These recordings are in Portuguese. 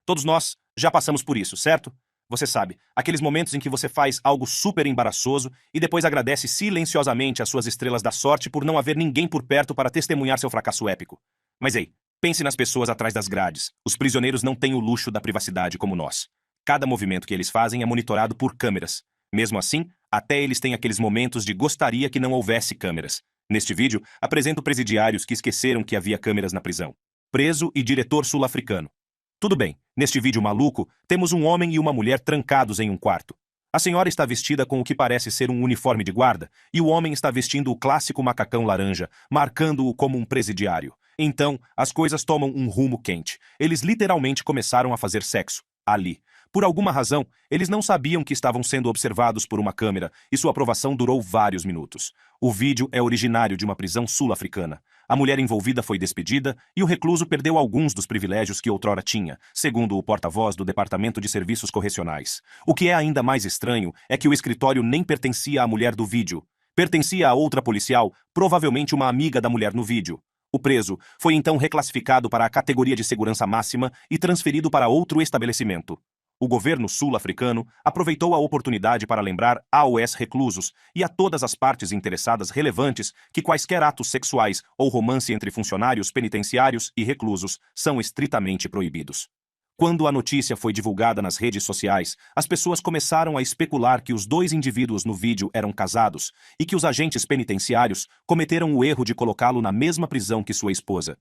Todos nós já passamos por isso, certo? Você sabe, aqueles momentos em que você faz algo super embaraçoso e depois agradece silenciosamente às suas estrelas da sorte por não haver ninguém por perto para testemunhar seu fracasso épico. Mas ei, pense nas pessoas atrás das grades. Os prisioneiros não têm o luxo da privacidade como nós. Cada movimento que eles fazem é monitorado por câmeras. Mesmo assim, até eles têm aqueles momentos de gostaria que não houvesse câmeras. Neste vídeo, apresento presidiários que esqueceram que havia câmeras na prisão. Preso e diretor sul-africano. Tudo bem, neste vídeo maluco, temos um homem e uma mulher trancados em um quarto. A senhora está vestida com o que parece ser um uniforme de guarda, e o homem está vestindo o clássico macacão laranja, marcando-o como um presidiário. Então, as coisas tomam um rumo quente. Eles literalmente começaram a fazer sexo, ali. Por alguma razão, eles não sabiam que estavam sendo observados por uma câmera, e sua aprovação durou vários minutos. O vídeo é originário de uma prisão sul-africana. A mulher envolvida foi despedida e o recluso perdeu alguns dos privilégios que outrora tinha, segundo o porta-voz do Departamento de Serviços Correcionais. O que é ainda mais estranho é que o escritório nem pertencia à mulher do vídeo. Pertencia a outra policial, provavelmente uma amiga da mulher no vídeo. O preso foi então reclassificado para a categoria de segurança máxima e transferido para outro estabelecimento. O governo sul-africano aproveitou a oportunidade para lembrar aos reclusos e a todas as partes interessadas relevantes que quaisquer atos sexuais ou romance entre funcionários penitenciários e reclusos são estritamente proibidos. Quando a notícia foi divulgada nas redes sociais, as pessoas começaram a especular que os dois indivíduos no vídeo eram casados e que os agentes penitenciários cometeram o erro de colocá-lo na mesma prisão que sua esposa.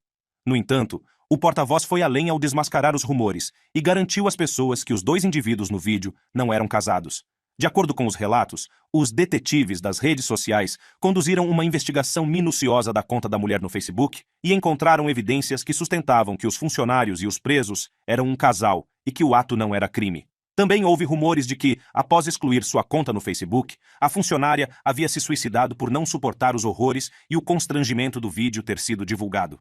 No entanto, o porta-voz foi além ao desmascarar os rumores e garantiu às pessoas que os dois indivíduos no vídeo não eram casados. De acordo com os relatos, os detetives das redes sociais conduziram uma investigação minuciosa da conta da mulher no Facebook e encontraram evidências que sustentavam que os funcionários e os presos eram um casal e que o ato não era crime. Também houve rumores de que, após excluir sua conta no Facebook, a funcionária havia se suicidado por não suportar os horrores e o constrangimento do vídeo ter sido divulgado.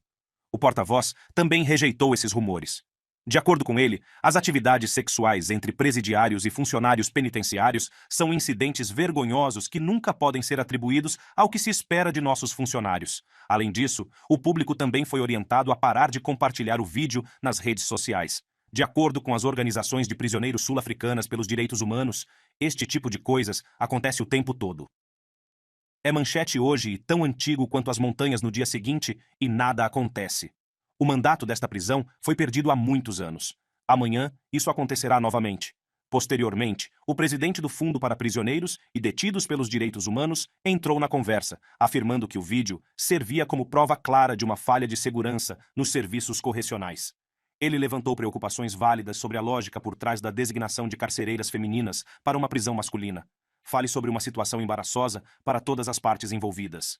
O porta-voz também rejeitou esses rumores. De acordo com ele, as atividades sexuais entre presidiários e funcionários penitenciários são incidentes vergonhosos que nunca podem ser atribuídos ao que se espera de nossos funcionários. Além disso, o público também foi orientado a parar de compartilhar o vídeo nas redes sociais. De acordo com as organizações de prisioneiros sul-africanas pelos direitos humanos, este tipo de coisas acontece o tempo todo. É manchete hoje e tão antigo quanto as montanhas no dia seguinte e nada acontece. O mandato desta prisão foi perdido há muitos anos. Amanhã, isso acontecerá novamente. Posteriormente, o presidente do Fundo para Prisioneiros e Detidos pelos Direitos Humanos entrou na conversa, afirmando que o vídeo servia como prova clara de uma falha de segurança nos serviços correcionais. Ele levantou preocupações válidas sobre a lógica por trás da designação de carcereiras femininas para uma prisão masculina. Fale sobre uma situação embaraçosa para todas as partes envolvidas.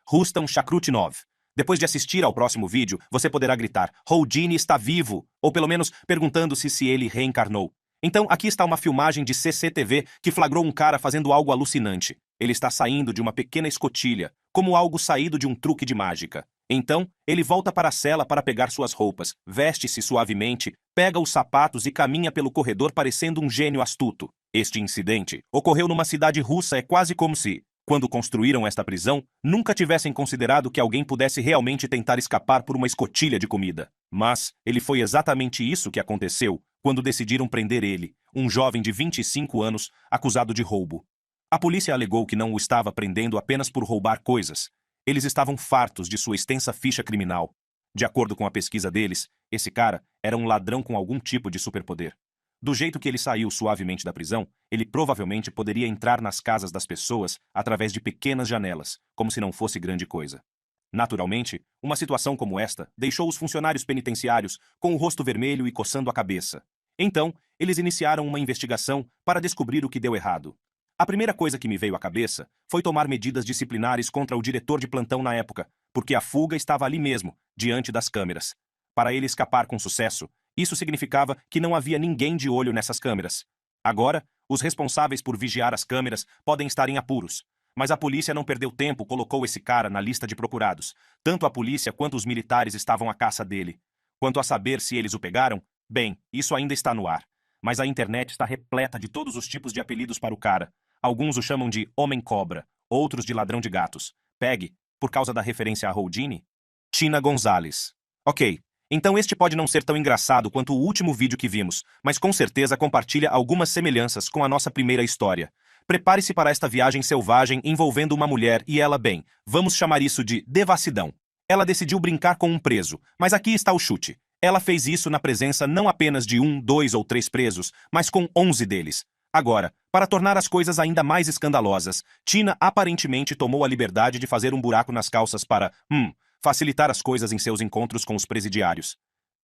Rustam Shakrutdinov. Depois de assistir ao próximo vídeo, você poderá gritar "Houdini está vivo!" ou pelo menos perguntando-se se ele reencarnou. Então, aqui está uma filmagem de CCTV que flagrou um cara fazendo algo alucinante. Ele está saindo de uma pequena escotilha, como algo saído de um truque de mágica. Então, ele volta para a cela para pegar suas roupas, veste-se suavemente, pega os sapatos e caminha pelo corredor parecendo um gênio astuto. Este incidente ocorreu numa cidade russa. É quase como se, quando construíram esta prisão, nunca tivessem considerado que alguém pudesse realmente tentar escapar por uma escotilha de comida. Mas ele foi exatamente isso que aconteceu quando decidiram prender ele, um jovem de 25 anos, acusado de roubo. A polícia alegou que não o estava prendendo apenas por roubar coisas. Eles estavam fartos de sua extensa ficha criminal. De acordo com a pesquisa deles, esse cara era um ladrão com algum tipo de superpoder. Do jeito que ele saiu suavemente da prisão, ele provavelmente poderia entrar nas casas das pessoas através de pequenas janelas, como se não fosse grande coisa. Naturalmente, uma situação como esta deixou os funcionários penitenciários com o rosto vermelho e coçando a cabeça. Então, eles iniciaram uma investigação para descobrir o que deu errado. A primeira coisa que me veio à cabeça foi tomar medidas disciplinares contra o diretor de plantão na época, porque a fuga estava ali mesmo, diante das câmeras. Para ele escapar com sucesso, isso significava que não havia ninguém de olho nessas câmeras. Agora, os responsáveis por vigiar as câmeras podem estar em apuros. Mas a polícia não perdeu tempo, colocou esse cara na lista de procurados. Tanto a polícia quanto os militares estavam à caça dele. Quanto a saber se eles o pegaram, bem, isso ainda está no ar. Mas a internet está repleta de todos os tipos de apelidos para o cara. Alguns o chamam de Homem-Cobra, outros de Ladrão de Gatos. Peg, por causa da referência a Houdini. Tina Gonzalez. Ok, Então este pode não ser tão engraçado quanto o último vídeo que vimos, mas com certeza compartilha algumas semelhanças com a nossa primeira história. Prepare-se para esta viagem selvagem envolvendo uma mulher e ela, bem, vamos chamar isso de devassidão. Ela decidiu brincar com um preso, mas aqui está o chute. Ela fez isso na presença não apenas de 1, 2 ou 3 presos, mas com 11 deles. Agora, para tornar as coisas ainda mais escandalosas, Tina aparentemente tomou a liberdade de fazer um buraco nas calças para, facilitar as coisas em seus encontros com os presidiários.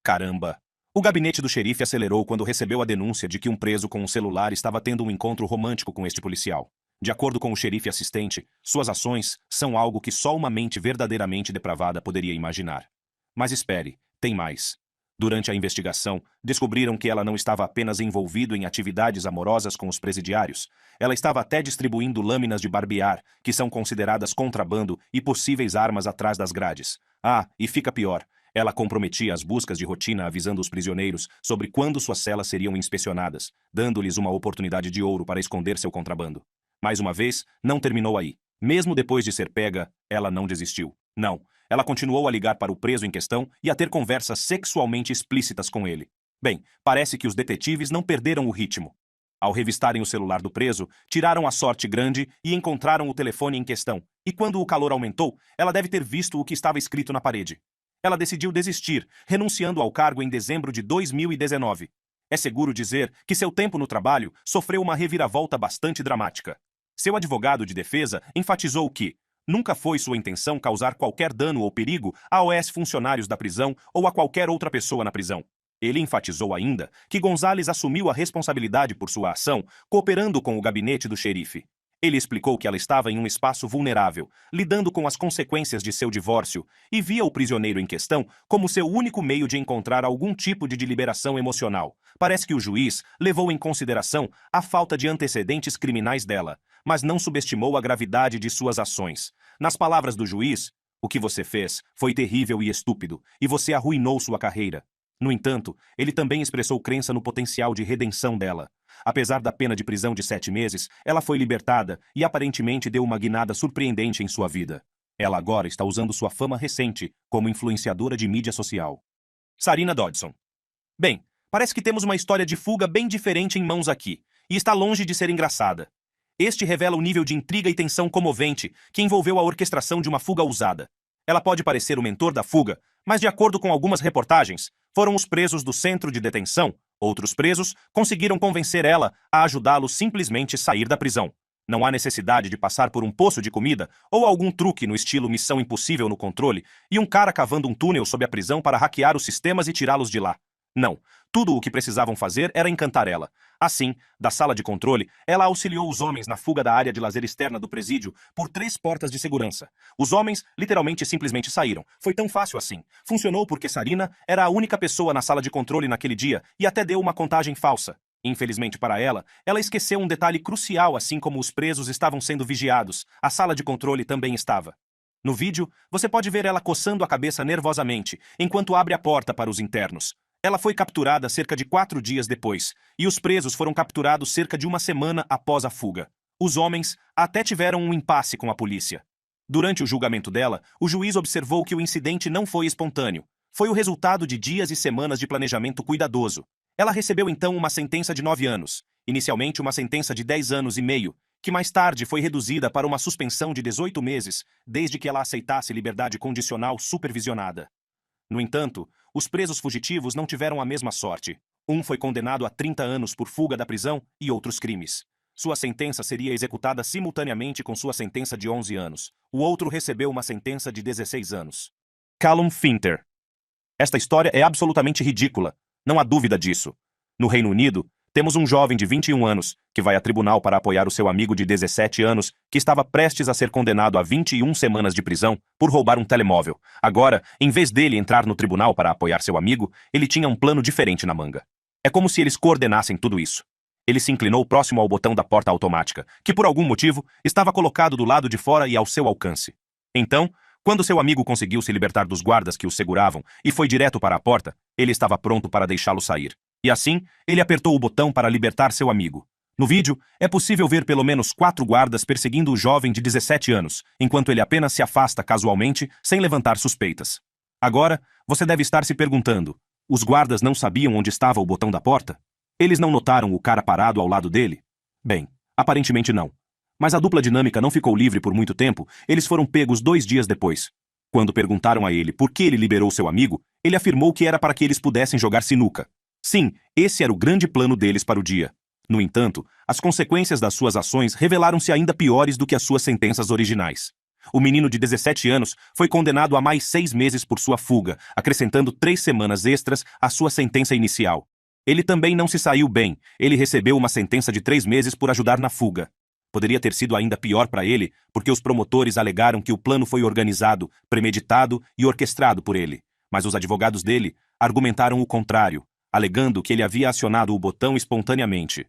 Caramba! O gabinete do xerife acelerou quando recebeu a denúncia de que um preso com um celular estava tendo um encontro romântico com este policial. De acordo com o xerife assistente, suas ações são algo que só uma mente verdadeiramente depravada poderia imaginar. Mas espere, tem mais. Durante a investigação, descobriram que ela não estava apenas envolvida em atividades amorosas com os presidiários, ela estava até distribuindo lâminas de barbear, que são consideradas contrabando e possíveis armas atrás das grades. E fica pior, ela comprometia as buscas de rotina avisando os prisioneiros sobre quando suas celas seriam inspecionadas, dando-lhes uma oportunidade de ouro para esconder seu contrabando. Mais uma vez, não terminou aí. Mesmo depois de ser pega, ela não desistiu. Não. Ela continuou a ligar para o preso em questão e a ter conversas sexualmente explícitas com ele. Bem, parece que os detetives não perderam o ritmo. Ao revistarem o celular do preso, tiraram a sorte grande e encontraram o telefone em questão. E quando o calor aumentou, ela deve ter visto o que estava escrito na parede. Ela decidiu desistir, renunciando ao cargo em dezembro de 2019. É seguro dizer que seu tempo no trabalho sofreu uma reviravolta bastante dramática. Seu advogado de defesa enfatizou que nunca foi sua intenção causar qualquer dano ou perigo aos funcionários da prisão ou a qualquer outra pessoa na prisão. Ele enfatizou ainda que Gonzalez assumiu a responsabilidade por sua ação, cooperando com o gabinete do xerife. Ele explicou que ela estava em um espaço vulnerável, lidando com as consequências de seu divórcio, e via o prisioneiro em questão como seu único meio de encontrar algum tipo de liberação emocional. Parece que o juiz levou em consideração a falta de antecedentes criminais dela, mas não subestimou a gravidade de suas ações. Nas palavras do juiz, o que você fez foi terrível e estúpido, e você arruinou sua carreira. No entanto, ele também expressou crença no potencial de redenção dela. Apesar da pena de prisão de 7 meses, ela foi libertada e aparentemente deu uma guinada surpreendente em sua vida. Ela agora está usando sua fama recente como influenciadora de mídia social. Sarina Dodson. Bem, parece que temos uma história de fuga bem diferente em mãos aqui, e está longe de ser engraçada. Este revela o nível de intriga e tensão comovente que envolveu a orquestração de uma fuga ousada. Ela pode parecer o mentor da fuga, mas de acordo com algumas reportagens, foram os presos do centro de detenção. Outros presos conseguiram convencer ela a ajudá-lo simplesmente sair da prisão. Não há necessidade de passar por um poço de comida ou algum truque no estilo Missão Impossível no controle e um cara cavando um túnel sob a prisão para hackear os sistemas e tirá-los de lá. Não. Tudo o que precisavam fazer era encantar ela. Assim, da sala de controle, ela auxiliou os homens na fuga da área de lazer externa do presídio por 3 portas de segurança. Os homens, literalmente, simplesmente saíram. Foi tão fácil assim. Funcionou porque Sarina era a única pessoa na sala de controle naquele dia e até deu uma contagem falsa. Infelizmente para ela, ela esqueceu um detalhe crucial assim como os presos estavam sendo vigiados. A sala de controle também estava. No vídeo, você pode ver ela coçando a cabeça nervosamente, enquanto abre a porta para os internos. Ela foi capturada cerca de 4 dias depois, e os presos foram capturados cerca de 1 semana após a fuga. Os homens até tiveram um impasse com a polícia. Durante o julgamento dela, o juiz observou que o incidente não foi espontâneo. Foi o resultado de dias e semanas de planejamento cuidadoso. Ela recebeu então uma sentença de 9 anos, inicialmente uma sentença de 10 anos e meio, que mais tarde foi reduzida para uma suspensão de 18 meses, desde que ela aceitasse liberdade condicional supervisionada. No entanto, os presos fugitivos não tiveram a mesma sorte. Um foi condenado a 30 anos por fuga da prisão e outros crimes. Sua sentença seria executada simultaneamente com sua sentença de 11 anos. O outro recebeu uma sentença de 16 anos. Callum Finter. Esta história é absolutamente ridícula. Não há dúvida disso. No Reino Unido, temos um jovem de 21 anos que vai a tribunal para apoiar o seu amigo de 17 anos que estava prestes a ser condenado a 21 semanas de prisão por roubar um telemóvel. Agora, em vez dele entrar no tribunal para apoiar seu amigo, ele tinha um plano diferente na manga. É como se eles coordenassem tudo isso. Ele se inclinou próximo ao botão da porta automática, que por algum motivo estava colocado do lado de fora e ao seu alcance. Então, quando seu amigo conseguiu se libertar dos guardas que o seguravam e foi direto para a porta, ele estava pronto para deixá-lo sair. E assim, ele apertou o botão para libertar seu amigo. No vídeo, é possível ver pelo menos 4 guardas perseguindo o jovem de 17 anos, enquanto ele apenas se afasta casualmente, sem levantar suspeitas. Agora, você deve estar se perguntando: os guardas não sabiam onde estava o botão da porta? Eles não notaram o cara parado ao lado dele? Bem, aparentemente não. Mas a dupla dinâmica não ficou livre por muito tempo, eles foram pegos 2 dias depois. Quando perguntaram a ele por que ele liberou seu amigo, ele afirmou que era para que eles pudessem jogar sinuca. Sim, esse era o grande plano deles para o dia. No entanto, as consequências das suas ações revelaram-se ainda piores do que as suas sentenças originais. O menino de 17 anos foi condenado a mais 6 meses por sua fuga, acrescentando 3 semanas extras à sua sentença inicial. Ele também não se saiu bem, ele recebeu uma sentença de 3 meses por ajudar na fuga. Poderia ter sido ainda pior para ele, porque os promotores alegaram que o plano foi organizado, premeditado e orquestrado por ele. Mas os advogados dele argumentaram o contrário, alegando que ele havia acionado o botão espontaneamente.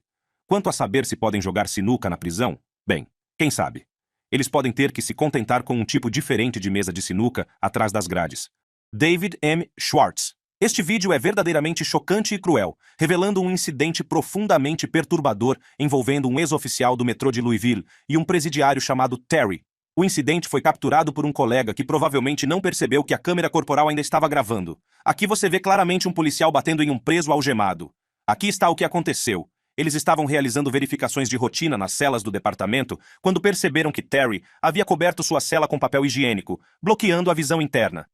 Quanto a saber se podem jogar sinuca na prisão, bem, quem sabe? Eles podem ter que se contentar com um tipo diferente de mesa de sinuca atrás das grades. David M. Schwartz. Este vídeo é verdadeiramente chocante e cruel, revelando um incidente profundamente perturbador envolvendo um ex-oficial do metrô de Louisville e um presidiário chamado Terry. O incidente foi capturado por um colega que provavelmente não percebeu que a câmera corporal ainda estava gravando. Aqui você vê claramente um policial batendo em um preso algemado. Aqui está o que aconteceu. Eles estavam realizando verificações de rotina nas celas do departamento quando perceberam que Terry havia coberto sua cela com papel higiênico, bloqueando a visão interna.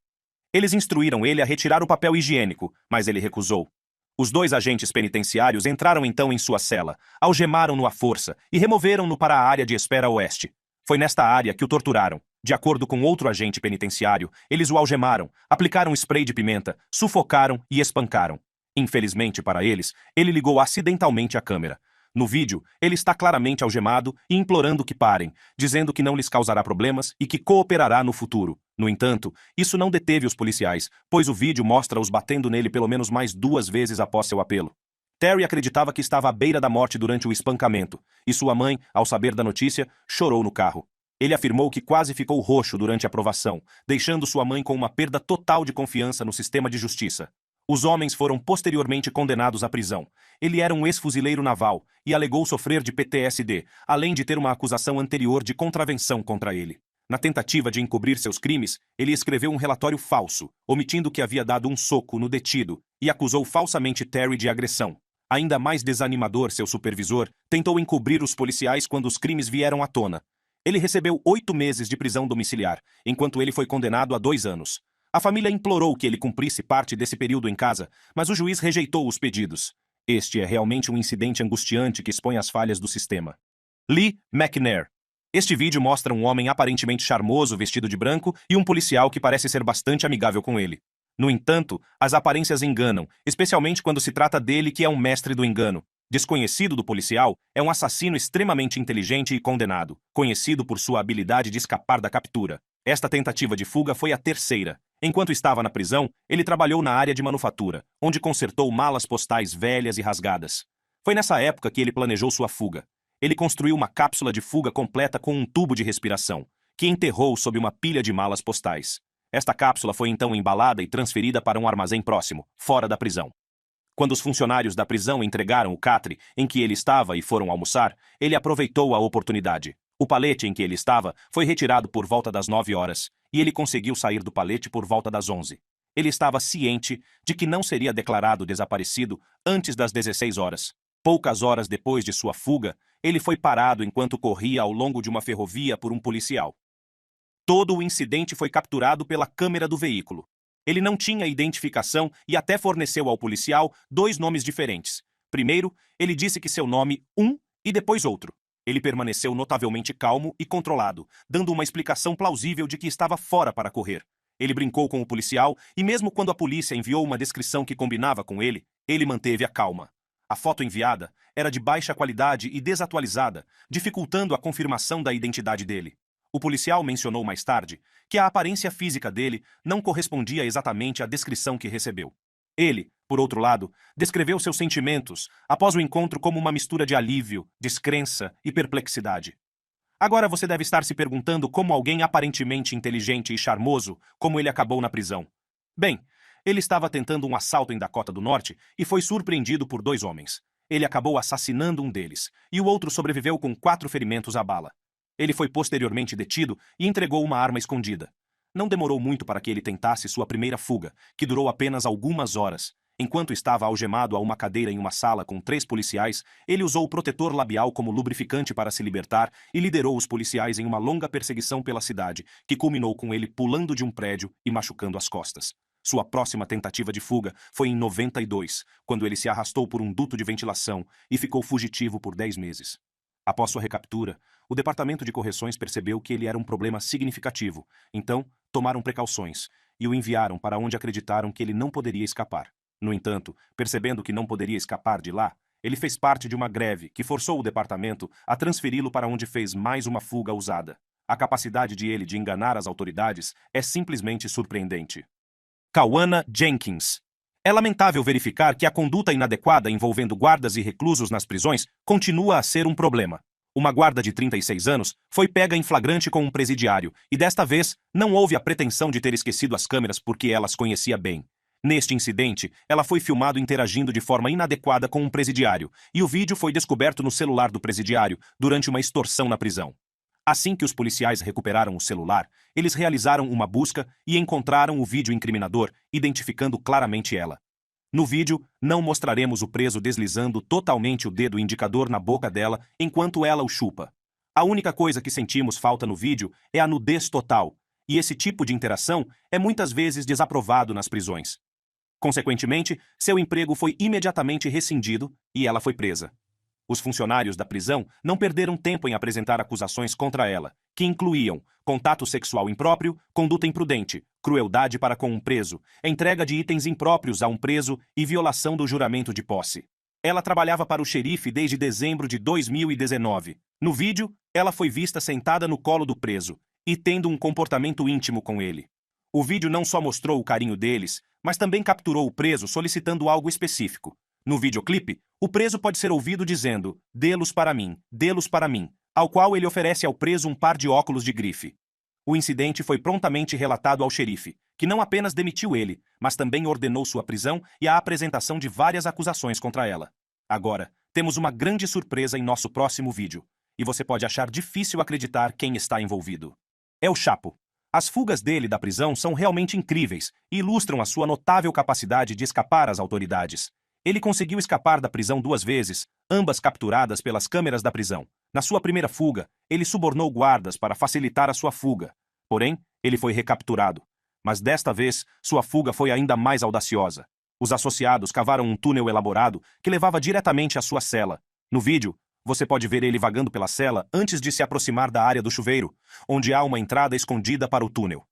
Eles instruíram ele a retirar o papel higiênico, mas ele recusou. Os 2 agentes penitenciários entraram então em sua cela, algemaram-no à força e removeram-no para a área de espera oeste. Foi nesta área que o torturaram. De acordo com outro agente penitenciário, eles o algemaram, aplicaram spray de pimenta, sufocaram e espancaram. Infelizmente para eles, ele ligou acidentalmente a câmera. No vídeo, ele está claramente algemado e implorando que parem, dizendo que não lhes causará problemas e que cooperará no futuro. No entanto, isso não deteve os policiais, pois o vídeo mostra-os batendo nele pelo menos mais 2 vezes após seu apelo. Terry acreditava que estava à beira da morte durante o espancamento, e sua mãe, ao saber da notícia, chorou no carro. Ele afirmou que quase ficou roxo durante a aprovação, deixando sua mãe com uma perda total de confiança no sistema de justiça. Os homens foram posteriormente condenados à prisão. Ele era um ex-fuzileiro naval e alegou sofrer de PTSD, além de ter uma acusação anterior de contravenção contra ele. Na tentativa de encobrir seus crimes, ele escreveu um relatório falso, omitindo que havia dado um soco no detido, e acusou falsamente Terry de agressão. Ainda mais desanimador, seu supervisor tentou encobrir os policiais quando os crimes vieram à tona. Ele recebeu 8 meses de prisão domiciliar, enquanto ele foi condenado a 2 anos. A família implorou que ele cumprisse parte desse período em casa, mas o juiz rejeitou os pedidos. Este é realmente um incidente angustiante que expõe as falhas do sistema. Lee McNair. Este vídeo mostra um homem aparentemente charmoso vestido de branco e um policial que parece ser bastante amigável com ele. No entanto, as aparências enganam, especialmente quando se trata dele que é um mestre do engano. Desconhecido do policial, é um assassino extremamente inteligente e condenado, conhecido por sua habilidade de escapar da captura. Esta tentativa de fuga foi a terceira. Enquanto estava na prisão, ele trabalhou na área de manufatura, onde consertou malas postais velhas e rasgadas. Foi nessa época que ele planejou sua fuga. Ele construiu uma cápsula de fuga completa com um tubo de respiração, que enterrou sob uma pilha de malas postais. Esta cápsula foi então embalada e transferida para um armazém próximo, fora da prisão. Quando os funcionários da prisão entregaram o catre em que ele estava e foram almoçar, ele aproveitou a oportunidade. O palete em que ele estava foi retirado por volta das 9 horas, e ele conseguiu sair do palete por volta das 11. Ele estava ciente de que não seria declarado desaparecido antes das 16 horas. Poucas horas depois de sua fuga, ele foi parado enquanto corria ao longo de uma ferrovia por um policial. Todo o incidente foi capturado pela câmera do veículo. Ele não tinha identificação e até forneceu ao policial 2 nomes diferentes. Primeiro, ele disse que seu nome e depois outro. Ele permaneceu notavelmente calmo e controlado, dando uma explicação plausível de que estava fora para correr. Ele brincou com o policial e mesmo quando a polícia enviou uma descrição que combinava com ele manteve a calma. A foto enviada era de baixa qualidade e desatualizada, dificultando a confirmação da identidade dele. O policial mencionou mais tarde que a aparência física dele não correspondia exatamente à descrição que recebeu. Ele, por outro lado, descreveu seus sentimentos após o encontro como uma mistura de alívio, descrença e perplexidade. Agora você deve estar se perguntando como alguém aparentemente inteligente e charmoso como ele acabou na prisão. Bem, ele estava tentando um assalto em Dakota do Norte e foi surpreendido por 2 homens. Ele acabou assassinando um deles, e o outro sobreviveu com 4 ferimentos à bala. Ele foi posteriormente detido e entregou uma arma escondida. Não demorou muito para que ele tentasse sua primeira fuga, que durou apenas algumas horas. Enquanto estava algemado a uma cadeira em uma sala com 3 policiais, ele usou o protetor labial como lubrificante para se libertar e liderou os policiais em uma longa perseguição pela cidade, que culminou com ele pulando de um prédio e machucando as costas. Sua próxima tentativa de fuga foi em 92, quando ele se arrastou por um duto de ventilação e ficou fugitivo por 10 meses. Após sua recaptura, o Departamento de Correções percebeu que ele era um problema significativo, então tomaram precauções e o enviaram para onde acreditaram que ele não poderia escapar. No entanto, percebendo que não poderia escapar de lá, ele fez parte de uma greve que forçou o departamento a transferi-lo para onde fez mais uma fuga ousada. A capacidade de ele de enganar as autoridades é simplesmente surpreendente. Kawana Jenkins. É lamentável verificar que a conduta inadequada envolvendo guardas e reclusos nas prisões continua a ser um problema. Uma guarda de 36 anos foi pega em flagrante com um presidiário e desta vez não houve a pretensão de ter esquecido as câmeras porque ela as conhecia bem. Neste incidente, ela foi filmado interagindo de forma inadequada com um presidiário, e o vídeo foi descoberto no celular do presidiário durante uma extorsão na prisão. Assim que os policiais recuperaram o celular, eles realizaram uma busca e encontraram o vídeo incriminador, identificando claramente ela. No vídeo, não mostraremos o preso deslizando totalmente o dedo indicador na boca dela enquanto ela o chupa. A única coisa que sentimos falta no vídeo é a nudez total, e esse tipo de interação é muitas vezes desaprovado nas prisões. Consequentemente, seu emprego foi imediatamente rescindido e ela foi presa. Os funcionários da prisão não perderam tempo em apresentar acusações contra ela, que incluíam contato sexual impróprio, conduta imprudente, crueldade para com um preso, entrega de itens impróprios a um preso e violação do juramento de posse. Ela trabalhava para o xerife desde dezembro de 2019. No vídeo, ela foi vista sentada no colo do preso e tendo um comportamento íntimo com ele. O vídeo não só mostrou o carinho deles, mas também capturou o preso solicitando algo específico. No videoclipe, o preso pode ser ouvido dizendo dê-los para mim, ao qual ele oferece ao preso um par de óculos de grife. O incidente foi prontamente relatado ao xerife, que não apenas demitiu ele, mas também ordenou sua prisão e a apresentação de várias acusações contra ela. Agora, temos uma grande surpresa em nosso próximo vídeo, e você pode achar difícil acreditar quem está envolvido. É o Chapo. As fugas dele da prisão são realmente incríveis e ilustram a sua notável capacidade de escapar às autoridades. Ele conseguiu escapar da prisão 2 vezes, ambas capturadas pelas câmeras da prisão. Na sua primeira fuga, ele subornou guardas para facilitar a sua fuga. Porém, ele foi recapturado. Mas desta vez, sua fuga foi ainda mais audaciosa. Os associados cavaram um túnel elaborado que levava diretamente à sua cela. No vídeo, você pode ver ele vagando pela cela antes de se aproximar da área do chuveiro, onde há uma entrada escondida para o túnel.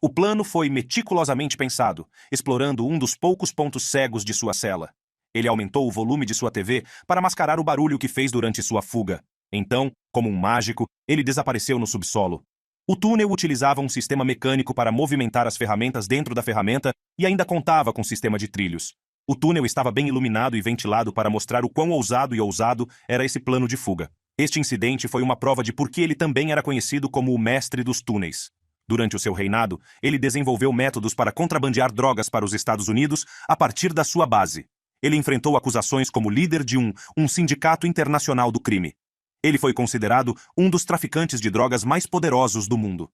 O plano foi meticulosamente pensado, explorando um dos poucos pontos cegos de sua cela. Ele aumentou o volume de sua TV para mascarar o barulho que fez durante sua fuga. Então, como um mágico, ele desapareceu no subsolo. O túnel utilizava um sistema mecânico para movimentar as ferramentas dentro da ferramenta e ainda contava com sistema de trilhos. O túnel estava bem iluminado e ventilado para mostrar o quão ousado e ousado era esse plano de fuga. Este incidente foi uma prova de por que ele também era conhecido como o mestre dos túneis. Durante o seu reinado, ele desenvolveu métodos para contrabandear drogas para os Estados Unidos a partir da sua base. Ele enfrentou acusações como líder de um sindicato internacional do crime. Ele foi considerado um dos traficantes de drogas mais poderosos do mundo.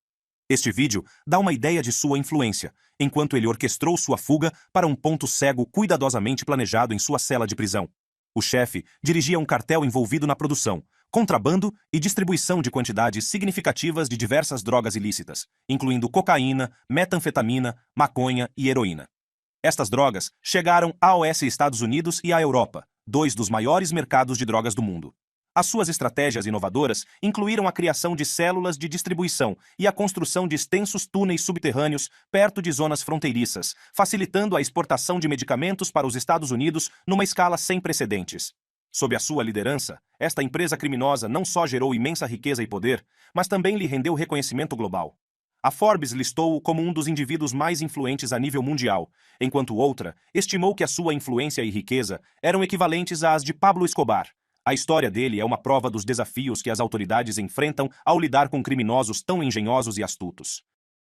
Este vídeo dá uma ideia de sua influência, enquanto ele orquestrou sua fuga para um ponto cego cuidadosamente planejado em sua cela de prisão. O chefe dirigia um cartel envolvido na produção, contrabando e distribuição de quantidades significativas de diversas drogas ilícitas, incluindo cocaína, metanfetamina, maconha e heroína. Estas drogas chegaram aos Estados Unidos e à Europa, 2 dos maiores mercados de drogas do mundo. As suas estratégias inovadoras incluíram a criação de células de distribuição e a construção de extensos túneis subterrâneos perto de zonas fronteiriças, facilitando a exportação de medicamentos para os Estados Unidos numa escala sem precedentes. Sob a sua liderança, esta empresa criminosa não só gerou imensa riqueza e poder, mas também lhe rendeu reconhecimento global. A Forbes listou-o como um dos indivíduos mais influentes a nível mundial, enquanto outra estimou que a sua influência e riqueza eram equivalentes às de Pablo Escobar. A história dele é uma prova dos desafios que as autoridades enfrentam ao lidar com criminosos tão engenhosos e astutos.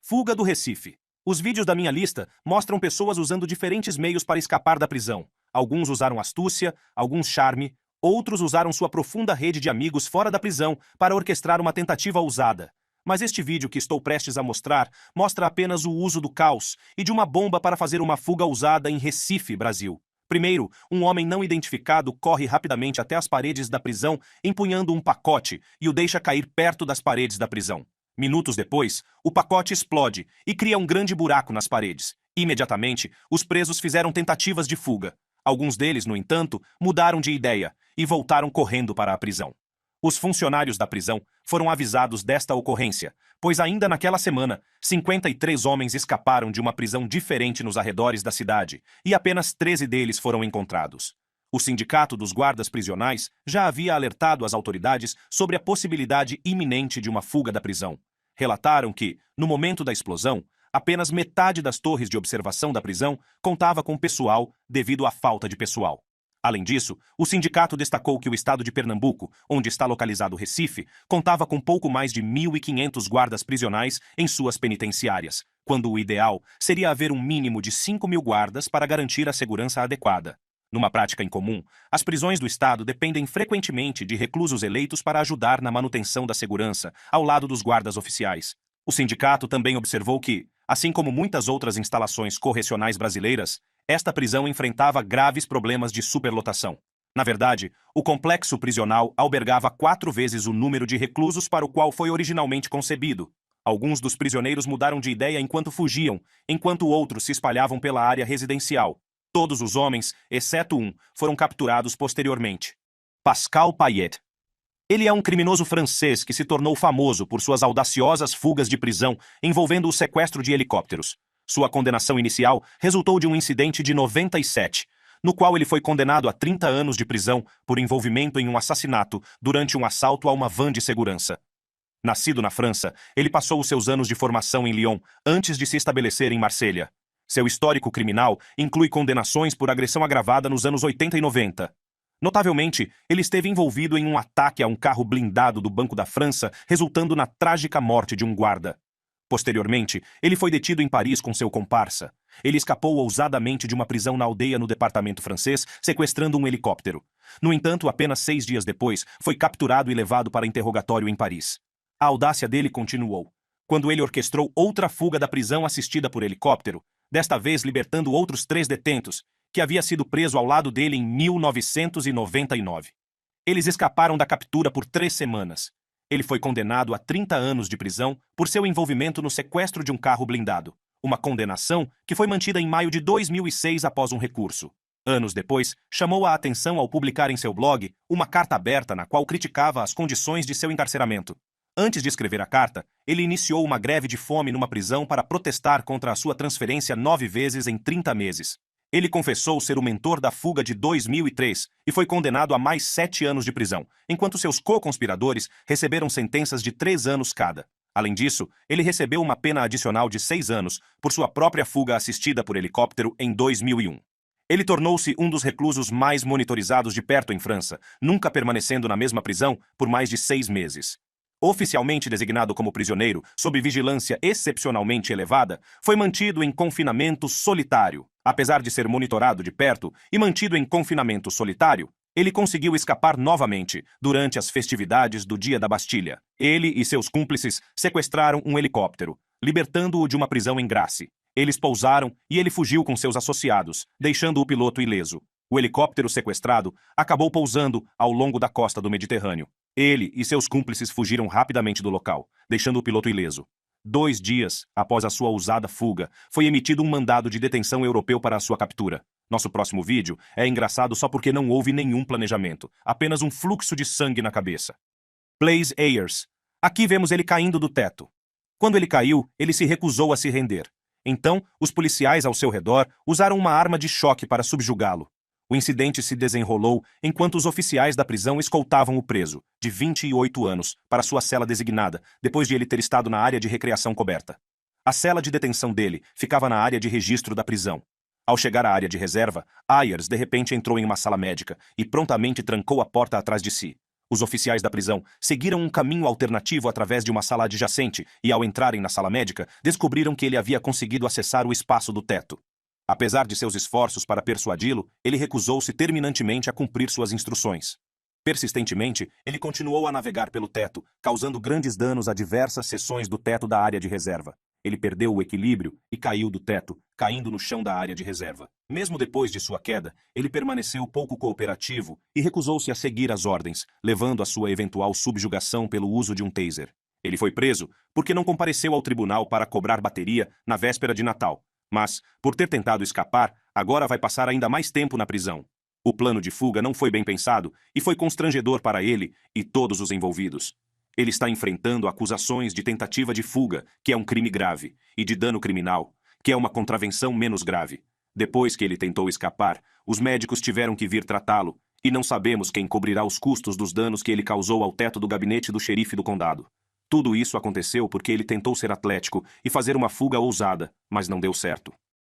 Fuga do Recife. Os vídeos da minha lista mostram pessoas usando diferentes meios para escapar da prisão. Alguns usaram astúcia, alguns charme, outros usaram sua profunda rede de amigos fora da prisão para orquestrar uma tentativa ousada. Mas este vídeo que estou prestes a mostrar mostra apenas o uso do caos e de uma bomba para fazer uma fuga usada em Recife, Brasil. Primeiro, um homem não identificado corre rapidamente até as paredes da prisão, empunhando um pacote e o deixa cair perto das paredes da prisão. Minutos depois, o pacote explode e cria um grande buraco nas paredes. Imediatamente, os presos fizeram tentativas de fuga. Alguns deles, no entanto, mudaram de ideia e voltaram correndo para a prisão. Os funcionários da prisão foram avisados desta ocorrência, pois ainda naquela semana, 53 homens escaparam de uma prisão diferente nos arredores da cidade e apenas 13 deles foram encontrados. O Sindicato dos Guardas Prisionais já havia alertado as autoridades sobre a possibilidade iminente de uma fuga da prisão. Relataram que, no momento da explosão, apenas metade das torres de observação da prisão contava com pessoal devido à falta de pessoal. Além disso, o sindicato destacou que o estado de Pernambuco, onde está localizado o Recife, contava com pouco mais de 1.500 guardas prisionais em suas penitenciárias, quando o ideal seria haver um mínimo de 5.000 guardas para garantir a segurança adequada. Numa prática incomum, as prisões do estado dependem frequentemente de reclusos eleitos para ajudar na manutenção da segurança, ao lado dos guardas oficiais. O sindicato também observou que, assim como muitas outras instalações correcionais brasileiras, esta prisão enfrentava graves problemas de superlotação. Na verdade, o complexo prisional albergava 4 vezes o número de reclusos para o qual foi originalmente concebido. Alguns dos prisioneiros mudaram de ideia enquanto fugiam, enquanto outros se espalhavam pela área residencial. Todos os homens, exceto um, foram capturados posteriormente. Pascal Payet. Ele é um criminoso francês que se tornou famoso por suas audaciosas fugas de prisão envolvendo o sequestro de helicópteros. Sua condenação inicial resultou de um incidente de 97, no qual ele foi condenado a 30 anos de prisão por envolvimento em um assassinato durante um assalto a uma van de segurança. Nascido na França, ele passou os seus anos de formação em Lyon antes de se estabelecer em Marselha. Seu histórico criminal inclui condenações por agressão agravada nos anos 80 e 90. Notavelmente, ele esteve envolvido em um ataque a um carro blindado do Banco da França, resultando na trágica morte de um guarda. Posteriormente, ele foi detido em Paris com seu comparsa. Ele escapou ousadamente de uma prisão na aldeia no departamento francês, sequestrando um helicóptero. No entanto, apenas 6 dias depois, foi capturado e levado para interrogatório em Paris. A audácia dele continuou, quando ele orquestrou outra fuga da prisão assistida por helicóptero, desta vez libertando outros 3 detentos, que havia sido preso ao lado dele em 1999. Eles escaparam da captura por 3 semanas. Ele foi condenado a 30 anos de prisão por seu envolvimento no sequestro de um carro blindado, uma condenação que foi mantida em maio de 2006 após um recurso. Anos depois, chamou a atenção ao publicar em seu blog uma carta aberta na qual criticava as condições de seu encarceramento. Antes de escrever a carta, ele iniciou uma greve de fome numa prisão para protestar contra a sua transferência 9 vezes em 30 meses. Ele confessou ser o mentor da fuga de 2003 e foi condenado a mais 7 anos de prisão, enquanto seus co-conspiradores receberam sentenças de 3 anos cada. Além disso, ele recebeu uma pena adicional de 6 anos por sua própria fuga assistida por helicóptero em 2001. Ele tornou-se um dos reclusos mais monitorizados de perto em França, nunca permanecendo na mesma prisão por mais de 6 meses. Oficialmente designado como prisioneiro, sob vigilância excepcionalmente elevada, foi mantido em confinamento solitário. Apesar de ser monitorado de perto e mantido em confinamento solitário, ele conseguiu escapar novamente durante as festividades do Dia da Bastilha. Ele e seus cúmplices sequestraram um helicóptero, libertando-o de uma prisão em Grasse. Eles pousaram e ele fugiu com seus associados, deixando o piloto ileso. O helicóptero sequestrado acabou pousando ao longo da costa do Mediterrâneo. Ele e seus cúmplices fugiram rapidamente do local, deixando o piloto ileso. 2 dias após a sua ousada fuga, foi emitido um mandado de detenção europeu para a sua captura. Nosso próximo vídeo é engraçado só porque não houve nenhum planejamento, apenas um fluxo de sangue na cabeça. Blaise Ayers. Aqui vemos ele caindo do teto. Quando ele caiu, ele se recusou a se render. Então, os policiais ao seu redor usaram uma arma de choque para subjugá-lo. O incidente se desenrolou enquanto os oficiais da prisão escoltavam o preso, de 28 anos, para sua cela designada, depois de ele ter estado na área de recreação coberta. A cela de detenção dele ficava na área de registro da prisão. Ao chegar à área de reserva, Ayers de repente entrou em uma sala médica e prontamente trancou a porta atrás de si. Os oficiais da prisão seguiram um caminho alternativo através de uma sala adjacente e, ao entrarem na sala médica, descobriram que ele havia conseguido acessar o espaço do teto. Apesar de seus esforços para persuadi-lo, ele recusou-se terminantemente a cumprir suas instruções. Persistentemente, ele continuou a navegar pelo teto, causando grandes danos a diversas seções do teto da área de reserva. Ele perdeu o equilíbrio e caiu do teto, caindo no chão da área de reserva. Mesmo depois de sua queda, ele permaneceu pouco cooperativo e recusou-se a seguir as ordens, levando a sua eventual subjugação pelo uso de um taser. Ele foi preso porque não compareceu ao tribunal para cobrar bateria na véspera de Natal. Mas, por ter tentado escapar, agora vai passar ainda mais tempo na prisão. O plano de fuga não foi bem pensado e foi constrangedor para ele e todos os envolvidos. Ele está enfrentando acusações de tentativa de fuga, que é um crime grave, e de dano criminal, que é uma contravenção menos grave. Depois que ele tentou escapar, os médicos tiveram que vir tratá-lo, e não sabemos quem cobrirá os custos dos danos que ele causou ao teto do gabinete do xerife do condado. Tudo isso aconteceu porque ele tentou ser atlético e fazer uma fuga ousada, mas não deu certo.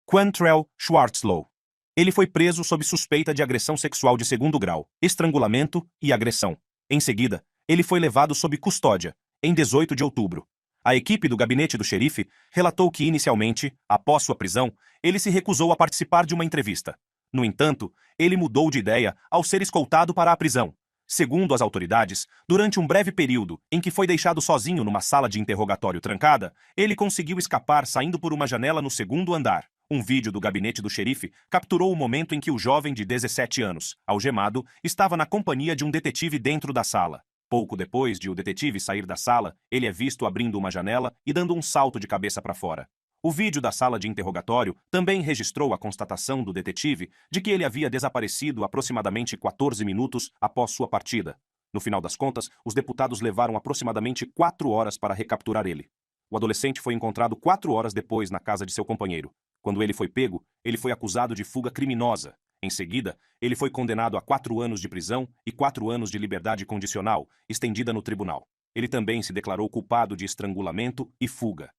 Quantrell Schwartzlow. Ele foi preso sob suspeita de agressão sexual de segundo grau, estrangulamento e agressão. Em seguida, ele foi levado sob custódia, em 18 de outubro. A equipe do gabinete do xerife relatou que, inicialmente, após sua prisão, ele se recusou a participar de uma entrevista. No entanto, ele mudou de ideia ao ser escoltado para a prisão. Segundo as autoridades, durante um breve período em que foi deixado sozinho numa sala de interrogatório trancada, ele conseguiu escapar saindo por uma janela no segundo andar. Um vídeo do gabinete do xerife capturou o momento em que o jovem de 17 anos, algemado, estava na companhia de um detetive dentro da sala. Pouco depois de o detetive sair da sala, ele é visto abrindo uma janela e dando um salto de cabeça para fora. O vídeo da sala de interrogatório também registrou a constatação do detetive de que ele havia desaparecido aproximadamente 14 minutos após sua partida. No final das contas, os deputados levaram aproximadamente 4 horas para recapturar ele. O adolescente foi encontrado 4 horas depois na casa de seu companheiro. Quando ele foi pego, ele foi acusado de fuga criminosa. Em seguida, ele foi condenado a 4 anos de prisão e 4 anos de liberdade condicional, estendida no tribunal. Ele também se declarou culpado de estrangulamento e fuga.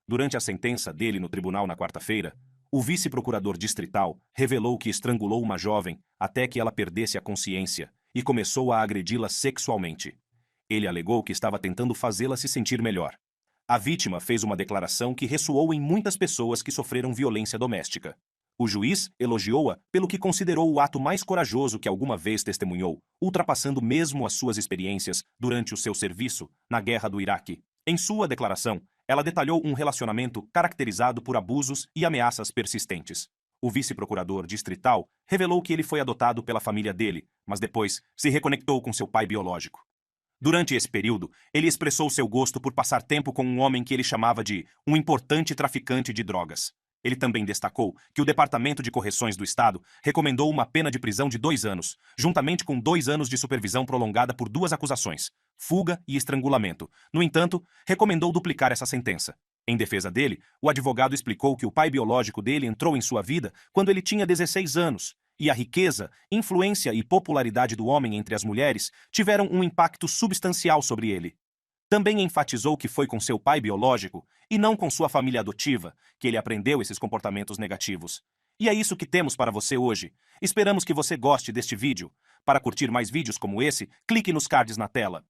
Durante a sentença dele no tribunal na quarta-feira, o vice-procurador distrital revelou que estrangulou uma jovem até que ela perdesse a consciência e começou a agredi-la sexualmente. Ele alegou que estava tentando fazê-la se sentir melhor. A vítima fez uma declaração que ressoou em muitas pessoas que sofreram violência doméstica. O juiz elogiou-a pelo que considerou o ato mais corajoso que alguma vez testemunhou, ultrapassando mesmo as suas experiências durante o seu serviço na Guerra do Iraque. Em sua declaração, ela detalhou um relacionamento caracterizado por abusos e ameaças persistentes. O vice-procurador distrital revelou que ele foi adotado pela família dele, mas depois se reconectou com seu pai biológico. Durante esse período, ele expressou seu gosto por passar tempo com um homem que ele chamava de um importante traficante de drogas. Ele também destacou que o Departamento de Correções do Estado recomendou uma pena de prisão de 2 anos, juntamente com 2 anos de supervisão prolongada por 2 acusações, fuga e estrangulamento. No entanto, recomendou duplicar essa sentença. Em defesa dele, o advogado explicou que o pai biológico dele entrou em sua vida quando ele tinha 16 anos, e a riqueza, influência e popularidade do homem entre as mulheres tiveram um impacto substancial sobre ele. Também enfatizou que foi com seu pai biológico, e não com sua família adotiva, que ele aprendeu esses comportamentos negativos. E é isso que temos para você hoje. Esperamos que você goste deste vídeo. Para curtir mais vídeos como esse, clique nos cards na tela.